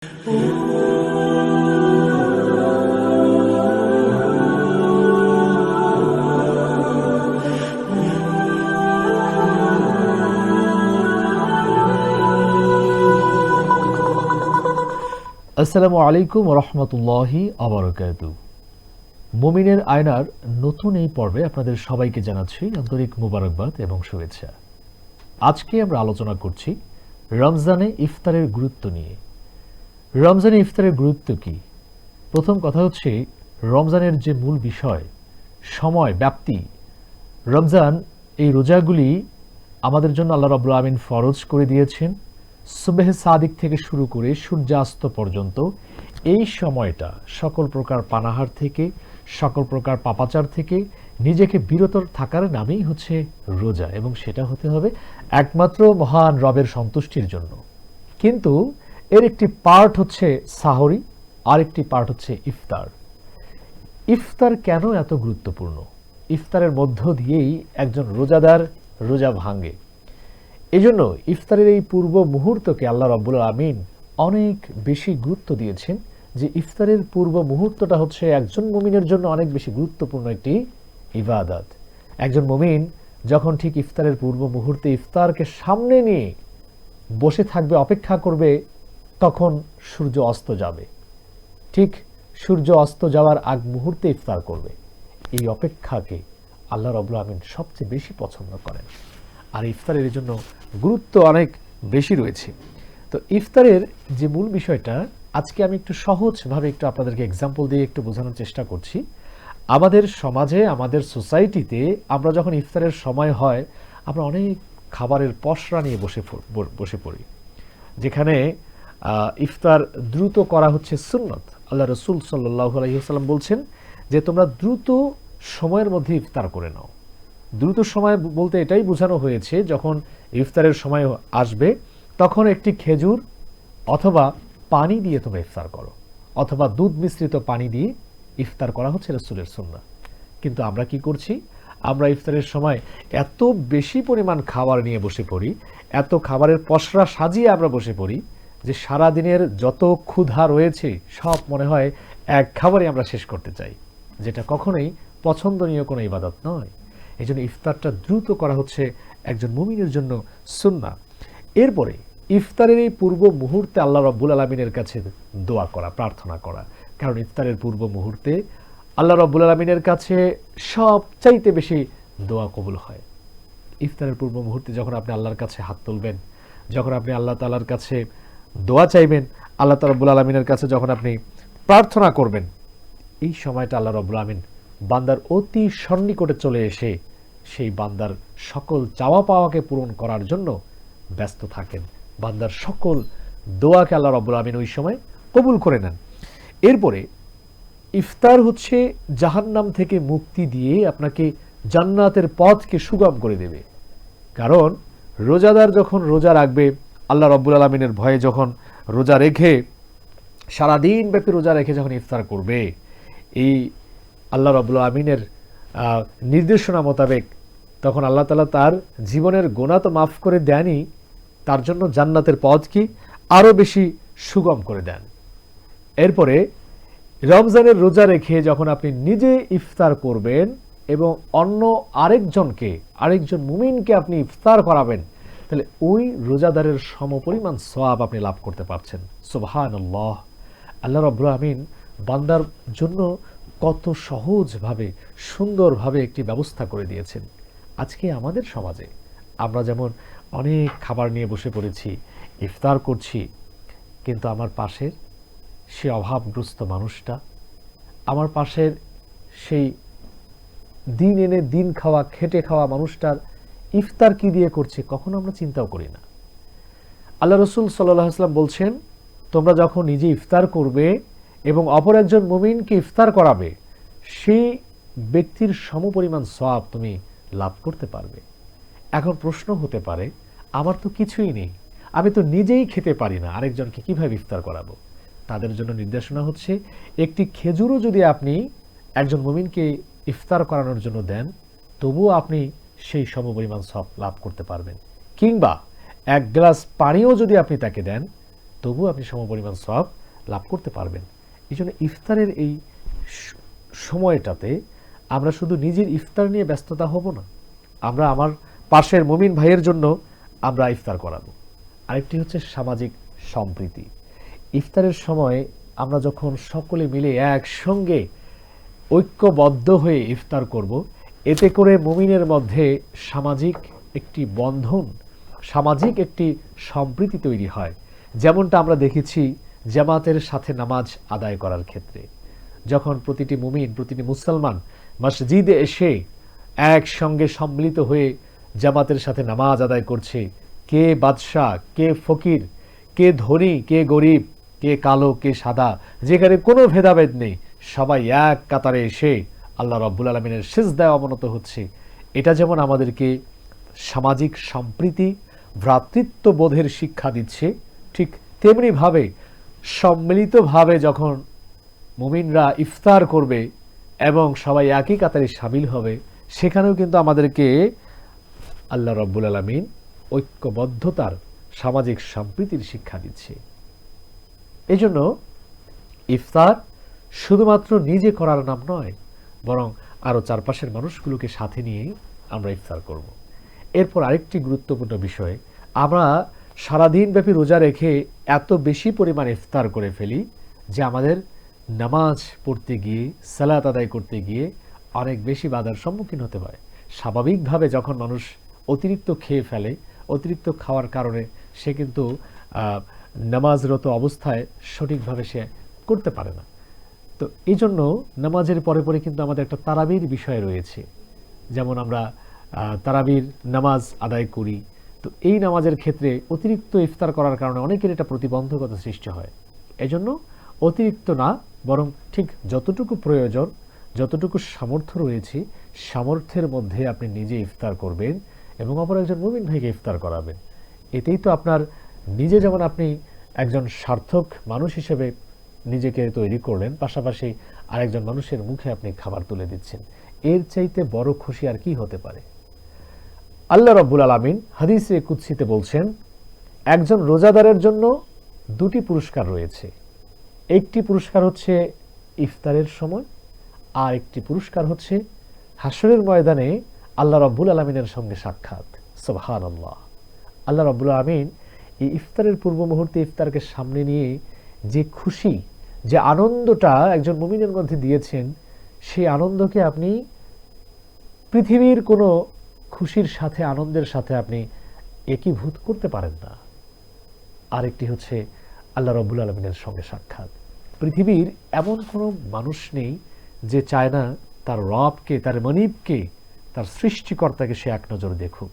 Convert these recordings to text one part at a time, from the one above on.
আসসালামু আলাইকুম ওয়া রাহমাতুল্লাহি ওয়া বারাকাতুহু। মুমিনের আয়নার নতুন এই পর্বে আপনাদের সবাইকে জানাচ্ছি আন্তরিক মুবারকবাদ এবং শুভেচ্ছা। আজকে আমরা আলোচনা করছি রমজানে ইফতারের গুরুত্ব নিয়ে। রমজানে ইফতারের গুরুত্ব কি? প্রথম কথা হচ্ছে রমজানের যে মূল বিষয় সময় ব্যাপ্তি। রমজান এই রোজাগুলি আমাদের জন্য আল্লাহ রাব্বুল আমিন ফরজ করে দিয়েছেন। সুবহে সাদিক থেকে শুরু করে সূর্যাস্ত পর্যন্ত এই সময়টা সকল প্রকার পানাহার থেকে, সকল প্রকার পাপাচার থেকে নিজেকে বিরত থাকার নামেই হচ্ছে রোজা, এবং সেটা হতে হবে একমাত্র মহান রবের সন্তুষ্টির জন্য। কিন্তু এর একটি পার্ট হচ্ছে সাহরি, আরেকটি পার্ট হচ্ছে ইফতার। ইফতার কেন এত গুরুত্বপূর্ণ? ইফতারের মধ্য দিয়েই একজন রোজাদার রোজা ভাঙে। এজন্য ইফতারের এই পূর্ব মুহূর্তকে আল্লাহ রাব্বুল আমিন অনেক বেশি গুরুত্ব দিয়েছেন, যে ইফতারের পূর্ব মুহূর্তটা হচ্ছে একজন মুমিনের জন্য অনেক বেশি গুরুত্বপূর্ণ একটি ইবাদত। একজন মুমিন যখন ঠিক ইফতারের পূর্ব মুহূর্তে ইফতারকে সামনে নিয়ে বসে থাকবে, অপেক্ষা করবে, তখন সূর্য অস্ত যাবে। ঠিক সূর্য অস্ত যাওয়ার আগ মুহূর্তে ইফতার করবে। এই অপেক্ষাকে আল্লাহ রাব্বুল আমিন সবচেয়ে বেশি পছন্দ করেন, আর ইফতারের জন্য গুরুত্ব অনেক বেশি রয়েছে। তো ইফতারের যে মূল বিষয়টা আজকে আমি একটু সহজভাবে একটু আপনাদেরকে এক্সাম্পল দিয়ে একটু বোঝানোর চেষ্টা করছি। আমাদের সমাজে, আমাদের সোসাইটিতে আমরা যখন ইফতারের সময় হয়, আমরা অনেক খাবারের পসরা নিয়ে বসে পড়ি, যেখানে ইফতার দ্রুত করা হচ্ছে সুন্নত। আল্লাহ রসুল সাল্লাল্লাহু আলাইহি ওয়াসাল্লাম বলছেন যে তোমরা দ্রুত সময়ের মধ্যে ইফতার করে নাও। দ্রুত সময় বলতে এটাই বোঝানো হয়েছে, যখন ইফতারের সময় আসবে তখন একটি খেজুর অথবা পানি দিয়ে তোমরা ইফতার করো, অথবা দুধ মিশ্রিত পানি দিয়ে ইফতার করা হচ্ছে রাসূলের সুন্নাহ। কিন্তু আমরা কি করছি? আমরা ইফতারের সময় এত বেশি পরিমাণ খাবার নিয়ে বসে পড়ি, এত খাবারের পসরা সাজিয়ে আমরা বসে পড়ি, যে সারা দিনের যত ক্ষুধা রয়েছে সব মনে হয় এক খাবারে আমরা শেষ করতে চাই, যেটা কখনোই পছন্দনীয় কোনো ইবাদত নয়। এই জন্য ইফতারটা দ্রুত করা হচ্ছে একজন মুমিনের জন্য সুন্নাহ। এরপরে ইফতারের এই পূর্ব মুহূর্তে আল্লাহ রাব্বুল আলামিনের কাছে দোয়া করা, প্রার্থনা করা। কারণ ইফতারের পূর্ব মুহূর্তে আল্লাহ রাব্বুল আলামিনের কাছে সবচাইতে বেশি দোয়া কবুল হয়। ইফতারের পূর্ব মুহূর্তে যখন আপনি আল্লাহর কাছে হাত তুলবেন, যখন আপনি আল্লাহ তাআলার কাছে দোয়া চাইবেন, আল্লাহ রাব্বুল আলামিনের কাছে যখন আপনি প্রার্থনা করবেন, এই সময়টা আল্লাহ রাব্বুল আমিন বান্দার অতি সন্নিকটে চলে এসে সেই বান্দার সকল চাওয়া পাওয়াকে পূরণ করার জন্য ব্যস্ত থাকেন। বান্দার সকল দোয়াকে আল্লাহ রাব্বুল আমিন ওই সময় কবুল করে নেন। এরপরে ইফতার হচ্ছে জাহান্নাম থেকে মুক্তি দিয়ে আপনাকে জান্নাতের পথকে সুগম করে দেবে। কারণ রোজাদার যখন রোজা রাখবে, আল্লাহ রাব্বুল আলামিনের ভয়ে যখন রোজা রেখে, সারাদিন ব্যাপী রোজা রেখে যখন ইফতার করবে, এই আল্লাহ রাব্বুল আমিনের নির্দেশনা মোতাবেক তখন আল্লাহ তাআলা তার জীবনের গুনাহ তো মাফ করে দেনই, তার জন্য জান্নাতের পথকে আরও বেশি সুগম করে দেন। এরপরে রমজানের রোজা রেখে যখন আপনি নিজে ইফতার করবেন এবং অন্য আরেকজন মুমিনকে আপনি ইফতার করাবেন, তাহলে ওই রোজাদারের সমপরিমাণ সওয়াব আপনি লাভ করতে পারছেন। সুবহানাল্লাহ! আল্লাহ রাব্বুল আমিন বান্দার জন্য কত সহজভাবে, সুন্দরভাবে একটি ব্যবস্থা করে দিয়েছেন। আজকে আমাদের সমাজে আমরা যেমন অনেক খাবার নিয়ে বসে পড়েছি, ইফতার করছি, কিন্তু আমার পাশের সে অভাবগ্রস্ত মানুষটা, আমার পাশের সেই দিন এনে দিন খাওয়া, খেটে খাওয়া মানুষটার ইফতার কি দিয়ে করছে কখনো আমরা চিন্তাও করি না। আল্লাহ রসুল সাল্লাল্লাহু আলাইহি ওয়াসাল্লাম বলছেন, তোমরা যখন নিজে ইফতার করবে এবং অপর একজন মুমিনকে ইফতার করাবে, সেই ব্যক্তির সমপরিমাণ সওয়াব তুমি লাভ করতে পারবে। এখন প্রশ্ন হতে পারে, আমার তো কিছুই নেই, আমি তো নিজেই খেতে পারি না, আরেকজনকে কিভাবে ইফতার করাবো? তাদের জন্য নির্দেশনা হচ্ছে, একটি খেজুরও যদি আপনি একজন মুমিনকে ইফতার করানোর জন্য দেন, তবুও আপনি সেই সমপরিমাণ সওয়াব লাভ করতে পারবেন। কিংবা এক গ্লাস পানিও যদি আপনি তাকে দেন, তবু আপনি সমপরিমাণ সওয়াব লাভ করতে পারবেন। এই জন্য ইফতারের এই সময়টাতে আমরা শুধু নিজের ইফতার নিয়ে ব্যস্ততা হব না, আমরা আমার পাশের মুমিন ভাইয়ের জন্য আমরা ইফতার করাবো। আরেকটি হচ্ছে সামাজিক সম্প্রীতি। ইফতারের সময় আমরা যখন সকলে মিলে একসঙ্গে ঐক্যবদ্ধ হয়ে ইফতার করব, এতে করে মুমিনের মধ্যে সামাজিক একটি বন্ধন, সামাজিক একটি সম্প্রীতি তৈরি হয়। যেমনটা আমরা দেখেছি জামাতের সাথে নামাজ আদায় করার ক্ষেত্রে, যখন প্রতিটি মুমিন, প্রতিটি মুসলমান মসজিদে এসে একসঙ্গে সম্মিলিত হয়ে জামাতের সাথে নামাজ আদায় করছে, কে বাদশাহ, কে ফকির, কে ধনী, কে গরিব, কে কালো, কে সাদা, যেখানে কোনো ভেদাভেদ নেই, সবাই এক কাতারে এসে আল্লাহ রাব্বুল আলামিনের সিজদায় অবনত হচ্ছে। এটা যেমন আমাদেরকে সামাজিক সম্প্রীতি, ভ্রাতৃত্ববোধের শিক্ষা দিচ্ছে, ঠিক তেমনিভাবে সম্মিলিতভাবে যখন মুমিনরা ইফতার করবে এবং সবাই একই কাতারে শামিল হবে, সেখানেও কিন্তু আমাদেরকে আল্লাহ রাব্বুল আলামিন ঐক্যবদ্ধতার, সামাজিক সম্প্রীতির শিক্ষা দিচ্ছে। এই জন্য ইফতার শুধুমাত্র নিজে করার নাম নয়, বরং আরও চারপাশের মানুষগুলোকে সাথে নিয়ে আমরা ইফতার করব। এরপর আরেকটি গুরুত্বপূর্ণ বিষয়, আমরা সারাদিন ব্যাপী রোজা রেখে এত বেশি পরিমাণ ইফতার করে ফেলি যে আমাদের নামাজ পড়তে গিয়ে, সালাত আদায় করতে গিয়ে অনেক বেশি বাধার সম্মুখীন হতে হয়। স্বাভাবিকভাবে যখন মানুষ অতিরিক্ত খেয়ে ফেলে, অতিরিক্ত খাওয়ার কারণে সে কিন্তু নামাজরত অবস্থায় সঠিকভাবে সে করতে পারে না। তো এই জন্য নামাজের পরে পরে কিন্তু আমাদের একটা তারাবির বিষয় রয়েছে, যেমন আমরা তারাবির নামাজ আদায় করি। তো এই নামাজের ক্ষেত্রে অতিরিক্ত ইফতার করার কারণে অনেকের এটা প্রতিবন্ধকতা সৃষ্টি হয়। এজন্য অতিরিক্ত না, বরং ঠিক যতটুকু প্রয়োজন, যতটুকু সামর্থ্য রয়েছে, সামর্থ্যের মধ্যে আপনি নিজে ইফতার করবেন এবং অপর একজন মুমিন ভাইকে ইফতার করাবেন। এতেই তো আপনার নিজে যেমন আপনি একজন সার্থক মানুষ হিসেবে নিজেকে তৈরি করলেন, পাশাপাশি আরেকজন মানুষের মুখে আপনি খাবার তুলে দিচ্ছেন। এর চাইতে বড় খুশি আর কি হতে পারে? আল্লাহ রাব্বুল আলামিন হাদিসে কুদসিতে বলছেন, একজন রোজাদারের জন্য দুটি পুরস্কার রয়েছে। একটি পুরস্কার হচ্ছে ইফতারের সময়, আর একটি পুরস্কার হচ্ছে হাসরের ময়দানে আল্লাহ রাব্বুল আলামিনের সঙ্গে সাক্ষাৎ। সুবহানাল্লাহ। আল্লাহ রাব্বুল আলামিন এই ইফতারের পূর্ব মুহূর্তে ইফতারকে সামনে নিয়ে যে খুশি, যে আনন্দটা একজন মুমিনের মধ্যে দিয়েছেন, সেই আনন্দকে আপনি পৃথিবীর কোনো খুশির সাথে, আনন্দের সাথে আপনি একীভূত করতে পারেন না। আরেকটি হচ্ছে আল্লাহ রাব্বুল আলামিনের সঙ্গে সাক্ষাৎ। পৃথিবীর এমন কোনো মানুষ নেই যে চায় না তার রবকে, তার মনিবকে, তার সৃষ্টিকর্তাকে সে এক নজর দেখুক।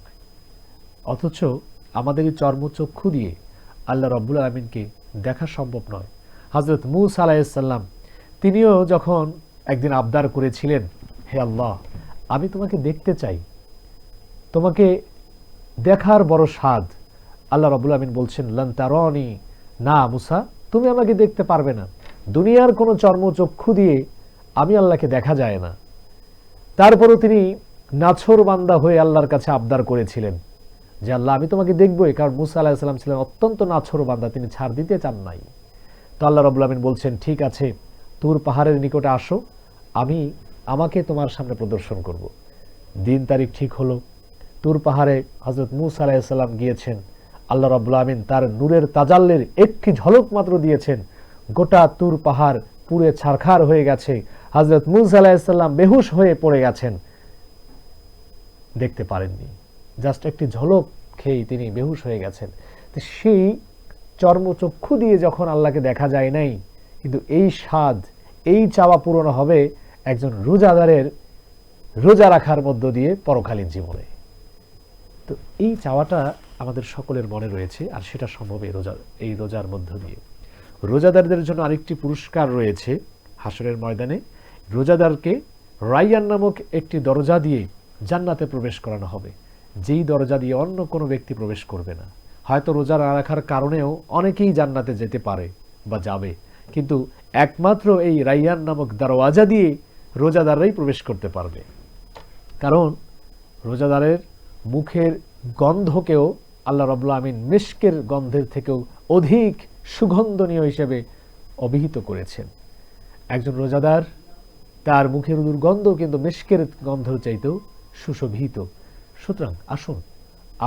অথচ আমাদের এই চর্মচক্ষু দিয়ে আল্লাহ রাব্বুল আলামিনকে দেখা সম্ভব নয়। হযরত মূসা আলাইহিস সালাম তিনিও যখন একদিন আবদার করেছিলেন, হে আল্লাহ, আমি তোমাকে দেখতে চাই, তোমাকে দেখার বড় স্বাদ। আল্লাহ রাব্বুল আলামিন বলছেন, লান তারানি, না মূসা, তুমি আমাকে দেখতে পারবে না। দুনিয়ার কোনো চর্মচক্ষু দিয়ে আমি আল্লাহকে দেখা যায় না। তারপরও তিনি নাছর বান্দা হয়ে আল্লাহর কাছে আবদার করেছিলেন যে আল্লাহ, আমি তোমাকে দেখবই, কারণ মূসা আলাইহিস সালাম ছিলেন অত্যন্ত নাছর বান্দা, তিনি ছাড় দিতে চান নাই। তো আল্লাহ রাব্বুল আলামিন বলছেন, ঠিক আছে, তুর পাহাড়ের নিকটে আসো, আমাকে তোমার সামনে প্রদর্শন করব। দিন তারিখ ঠিক হলো, তুর পাহাড়ে হযরত মূসা আলাইহিস সালাম গিয়েছেন। আল্লাহ রাব্বুল আলামিন তার নূরের তাজাল্লির একটি ঝলক মাত্র দিয়েছেন, গোটা তুর পাহাড় পুড়ে ছারখার হয়ে গেছে, হযরত মূসা আলাইহিস সালাম বেহুশ হয়ে পড়ে গেছেন, দেখতে পারেননি। জাস্ট একটি ঝলক খেয়ে তিনি বেহুশ হয়ে গেছেন। তো সেই চর্মচক্ষু দিয়ে যখন আল্লাহকে দেখা যায় নাই, কিন্তু এই স্বাদ, এই চাওয়া পূরণ হবে একজন রোজাদারের রোজা রাখার মধ্য দিয়ে পরকালীন জীবনে। তো এই চাওয়াটা আমাদের সকলের মনে রয়েছে, আর সেটা সম্ভব এই রোজার মধ্য দিয়ে। রোজাদারদের জন্য আরেকটি পুরস্কার রয়েছে হাসরের ময়দানে। রোজাদারকে রাইয়ান নামক একটি দরজা দিয়ে জান্নাতে প্রবেশ করানো হবে, যেই দরজা দিয়ে অন্য কোনো ব্যক্তি প্রবেশ করবে না। হয়তো রোজা না রাখার কারণেও অনেকেই জান্নাতে যেতে পারে বা যাবে, কিন্তু একমাত্র এই রাইয়ান নামক দরওয়াজা দিয়ে রোজাদাররাই প্রবেশ করতে পারবে। কারণ রোজাদারের মুখের গন্ধকেও আল্লাহ রাব্বুল আলামিন মিশকের গন্ধের থেকেও অধিক সুগন্ধনীয় হিসেবে অভিহিত করেছেন। একজন রোজাদার, তার মুখের দুর্গন্ধ কিন্তু মিশকের গন্ধের চাইতেও সুশোভিত। সুতরাং আসুন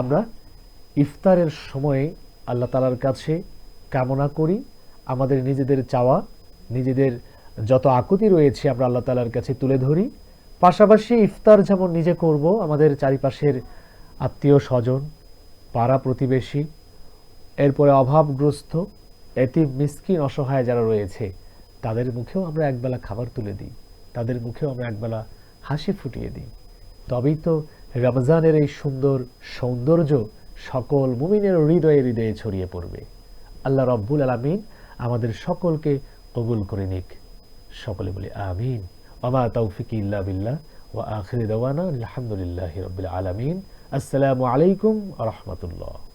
আমরা ইফতারের সময়ে আল্লাহ তাআলার কাছে কামনা করি, আমাদের নিজেদের চাওয়া, নিজেদের যত আকুতি রয়েছে আমরা আল্লাহ তাআলার কাছে তুলে ধরি। পাশাপাশি ইফতার যেমন নিজে করব, আমাদের চারিপাশের আত্মীয় স্বজন, পাড়া প্রতিবেশী, এরপরে অভাবগ্রস্ত, এতিম, মিসকিন, অসহায় যারা রয়েছে তাদের মুখেও আমরা একবেলা খাবার তুলে দিই, তাদের মুখেও আমরা একবেলা হাসি ফুটিয়ে দিই। তবেই তো রমজানের এই সুন্দর সৌন্দর্য সকল মুমিনের হৃদয়ে হৃদয়ে ছড়িয়ে পড়বে। আল্লাহ রব্বুল আলামিন আমাদের সকলকে কবুল করে নিক। সকলে বলি আমিন। ওয়া তাওফিকি ইল্লা বিল্লাহ ওয়া আখিরু দাওয়ানা আলহামদুলিল্লাহি রাব্বিল আলামিন। আসসালামু আলাইকুম ওয়া রাহমাতুল্লাহ।